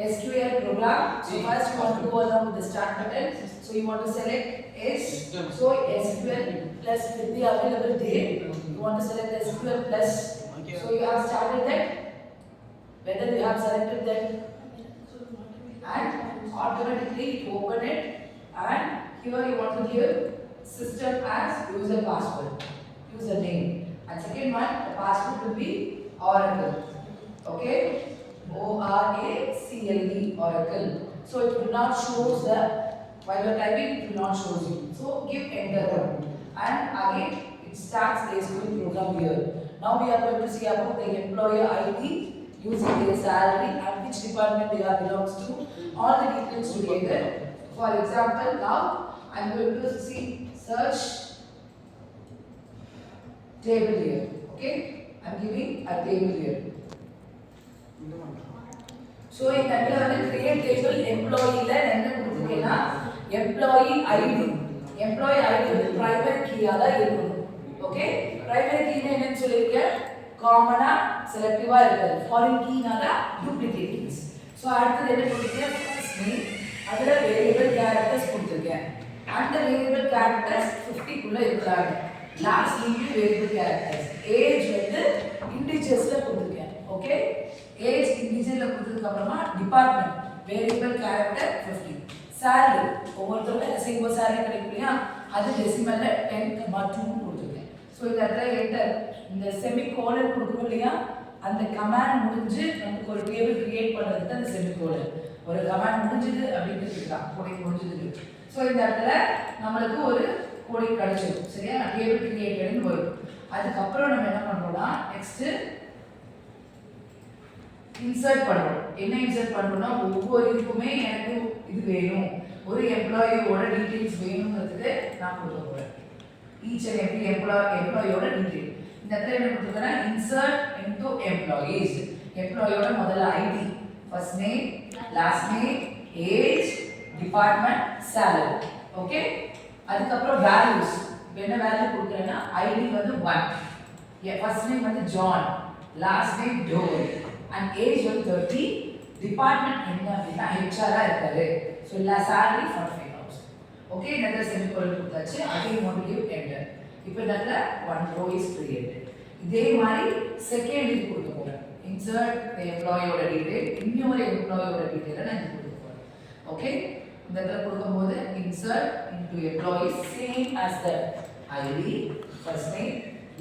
SQL program. So first you want to go along with the start button. So you want to select S. So SQL plus with the available date. You want to select SQL plus. So you have started that. Whether you have selected that, and automatically you open it, and here you want to give system as user password, username, and second one the password will be Oracle. Okay, ORACLE, Oracle. So it will not show the while you are typing, it will not show you. So give enter, and again it starts the SQL program here. Now we are going to see about the employer ID, using their salary and which department they are belongs to, all the details together. For example, now I am going to see search table here. Okay, I am giving a table here. So in that create table employee la enna kuduthukena employee ID. Employee ID வந்து primary key ஆ தான் இருக்கும். Okay, primary key னா என்னன்னு சொல்லிருக்கேன், காமனா செலக்டிவா இருக்காது. Foreign கீனால டூப்ளிகேட் கீஸ். சோ அடுத்து என்ன கொடுத்திருக்கேன், ஃபர்ஸ்ட் நேம், அதுல வேரியபிள் கேரக்டர்ஸ் கொடுத்திருக்கேன். அந்த வேரியபிள் கேரக்டர்ஸ் 50 குள்ள இருக்காங்க. Last name variable characters. Age வந்து இன்டிஜர்ஸ்ல கொடுத்திருக்கேன். ஓகே, ஏஜ் இன்டிஜர்ல கொடுத்ததுக்கு அப்புறமா டிபார்ட்மெண்ட் வேரியபிள் கேரக்டர் 50. salary ஒவ்வொருத்தரும் சேம் salary கிடைக்கும் இல்லையா, அது டெசிமல்ல 10,2 கொடுத்திருக்கேன். சோ இந்த இடத்துல என்டர் இந்த செமிகோலன் கொடுக்கணும் இல்லையா, அந்த கமாண்ட் முடிஞ்சு நமக்கு ஒரு டேபிள் கிரியேட் பண்றதுக்கு அந்த செமிகோலன் ஒரு கமாண்ட் முடிஞ்சது அப்படின்னு சொல்லிக்கலாம், கோடிங் முடிஞ்சது. சோ இந்த இடத்துல நம்மளுக்கு ஒரு கோடிங் கிடைச்சிடும். சரியா, டேபிள் கிரியேட்டட்னு வரும். அதுக்கப்புறம் நம்ம என்ன பண்றோம்னா நெக்ஸ்ட் இன்சர்ட் பண்றோம். என்ன இன்சர்ட் பண்றோம்னா ஒவ்வொரு இதுக்குமே எனக்கு இது வேணும், ஒரு எம்ப்ளாயியோட டீடைல்ஸ் வேணும்ங்கிறதுக்கு நான் கொடுக்க போறேன். each and every employeeயோட டீடைல். இந்த இடத்துல என்ன கொடுத்துருக்கேன்னா insert into employees. எம்ப்ளாயியோட முதல்ல ID, first name, last name, age, department, salary. Okay, அதுக்கப்புறம் வேல்யூஸ். என்ன வேல்யூ கொடுக்குறேன்னா ஐடி வந்து 1, ஃபர்ஸ்ட் நேம் வந்து John, last name Doe, and age வந்து 30, டிபார்ட்மெண்ட் என்ன அப்படின்னா ஹெச்ஆரா இருக்காரு. ஸோ எல்லா salary 45,000. ஓகே, இந்த இடத்துல செமிகோலன் கொடுத்தாச்சு. Again want to give enter. இப்போ இந்த இடத்துல one row is created. இதே மாதிரி செகண்ட் இது கொடுக்க போறேன், insert the employeeயோட டீடைல், இன்னொரு எம்ப்ளாயியோட டீடைலை நான் இங்க கொடுக்க போறேன். ஓகே, இந்த இடத்துல கொடுக்கும்போது insert into employees same as the ID, first name,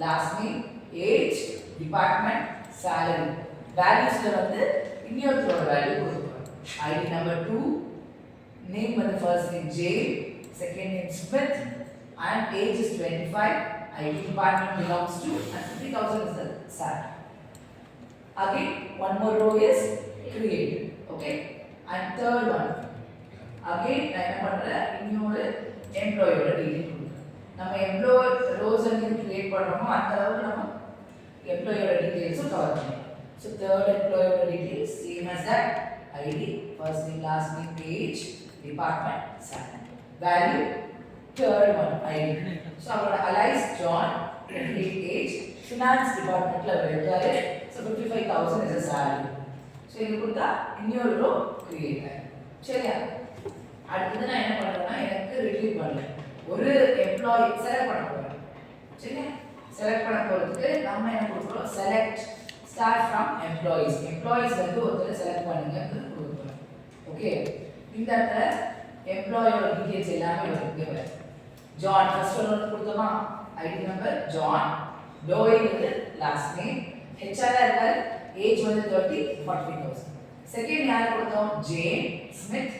last name, age, department, salary. valuesல வந்து இன்னொருத்தரோட வேல்யூ கொடுக்கணும். ID number 2, name வந்து first name J, second name Smith, and age is 25, ID department belongs to, and 50,000 is the salary. Again one more row is created. Okay, and third one again நான் என்ன பண்றேன், இன்னொரு எம்ப்ளாயியோட detail கொடுக்குறேன். நம்ம எவ்வளோ rose வந்து create பண்றோமோ அந்த அளவுக்கு நம்ம எம்ப்ளாயியோட டீடைல்ஸும் கவர் பண்ணணும். So third employer details same as that, ID, first name, last name, age, department, salary. Value, third one, ID. So our alias John, 28 age, finance department la irukkaru. So 55,000 is a salary. So idu kodutha இன்னொரு row create ஆயிடும். சரியா, அடுத்து நான் என்ன பண்றேன்னா எனக்கு retrieve பண்ணல ஒரு எம்ப்ளாயி செலக்ட் பண்ண போறேன். சரியா, செலக்ட் பண்ண போறதுக்கு நம்ம என்ன கொடுக்கிறோம், select start from employees. employees வந்து ஒருத்தரை செலக்ட் பண்ணுங்க கொடுப்போம். ஓகே, இந்த இடத்துல எம்ப்ளாயியோட டீடைல்ஸ் எல்லாமே வருது. ஜான் ஃபர்ஸ்ட் ஒன் கொடுத்தோமா, ஐடி நம்பர் ஜான், டோய் வந்து லாஸ்ட் நேம், ஹெச்ஆர் இருக்காரு, ஏஜ் வந்து 30, 45,000. செகண்ட் யார் கொடுத்தோம், ஜேன் ஸ்மித்,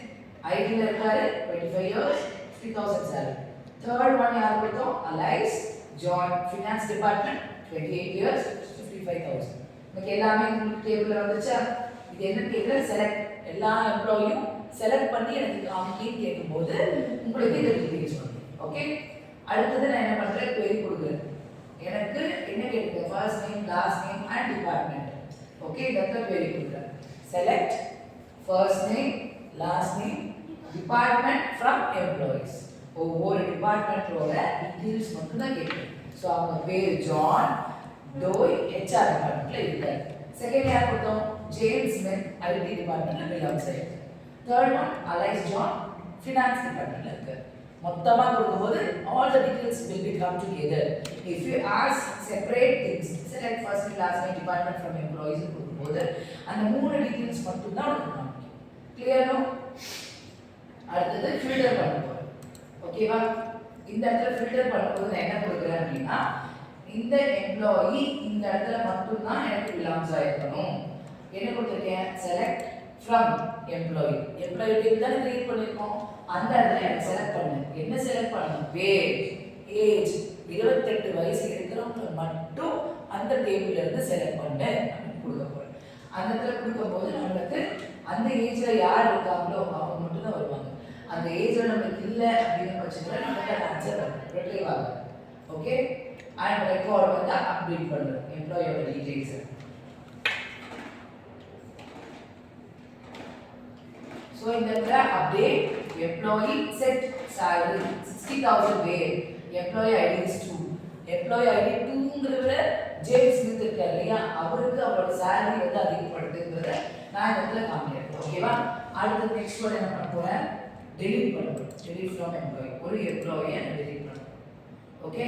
ஐடில இருக்காரு, 25 இயர்ஸ், 50,000 salary. தேர்ட் ஒன் யார் கொடுத்தோம், Alice John, finance department, 28 years, 55,000. நமக்கு எல்லாமே டேபிள்ல வந்துச்சா. இது என்ன கேக்குற, செலக்ட் எல்லா எம்ப்ளாயியும் செலக்ட் பண்ணி எனக்கு காமிக்கேன்னு கேட்கும்போது உங்களுக்கு இதை டீடைல்ஸ் பண்ணும். ஓகே, அடுத்தது நான் என்ன பண்றேன், query கொடுக்குறேன். எனக்கு என்ன கேட்குது, first name, last name and department. Okay, இதற்கு query கொடுக்குறேன். Select first name, last name, department from employees. ஒவ்வொரு டிபார்ட்மெண்ட்டோட டீடைல்ஸ் மட்டும் தான் கேட்குது. ஸோ அவங்க பேர் ஜான், டோய், ஹெச்ஆர் டிபார்ட்மெண்ட்ல இருக்காரு. செகண்ட் யார் கொடுத்தோம், James Smith IT டிபார்ட்மெண்ட்ல பிலாங்ஸ் ஆயிருக்கு. Third one Alice John finance டிபார்ட்மெண்ட்ல இருக்கு. மொத்தமா கொடுக்கும்போது all the details will be come together. If you ask separate things, select first class department from employees கொடுக்கும்போது அந்த மூணு டீடைல்ஸ் மட்டும் தான் உங்களுக்கு காமிக்கும். கிளியரா? அடுத்தது ஃபில்டர் பண்ண போறோம். ஓகேவா? இந்த இடத்துல ஃபில்டர் பண்ணும்போது நான் என்ன கொடுக்குறேன் அப்படின்னா இந்த எம்ப்ளாயி இந்த இடத்துல மட்டும் தான் எனக்கு பிலாங்ஸ் ஆயிருக்கணும். என்ன கொடுத்துருக்கேன்? Select from employee. Employee table தான் கிரியேட் பண்ணியிருக்கோம். அந்த இடத்துல எனக்கு செலக்ட் பண்ணு. என்ன செலக்ட் பண்ணணும்? வேர், ஏஜ், 28 வயசு இருக்கிறவங்க மட்டும் அந்த டேபிள்ல இருந்து செலக்ட் பண்ணு அப்படின்னு கொடுக்க போறேன். அந்த இடத்துல கொடுக்கும்போது நம்மளுக்கு அந்த ஏஜ்ல யார் இருக்காங்களோ அவங்க மட்டும் தான் வருவாங்க. அந்த ஏஜ்ல நமக்கு இல்லை அப்படிங்கிற பட்சத்தில் நமக்கு அந்த ஆன்சர் ரிட்ரீவ் ஆகும். ஓகே, அண்ட் ரெக்கார்ட் வந்து அப்டேட் பண்ணுறோம் எம்ப்ளாயோட டீடைல்ஸ். ஸோ இந்த இடத்துல update employee set salary 60,000 where, employee ID is 2, employee ID 2ங்கிறத ஜேம்ஸ் ஸ்மித் இருக்கார் இல்லையா, அவருக்கு அவரோட salary வந்து அதிகப்படுத்துங்கிறத நான் இந்த இடத்துல காமிக்கிறேன். ஓகேவா? அடுத்து நெக்ஸ்ட் ஒன் என்ன பண்ண போறேன்? delete பண்ண போறேன். delete from employee. ஒரு எம்ப்ளாயியை delete பண்ண. ஓகே.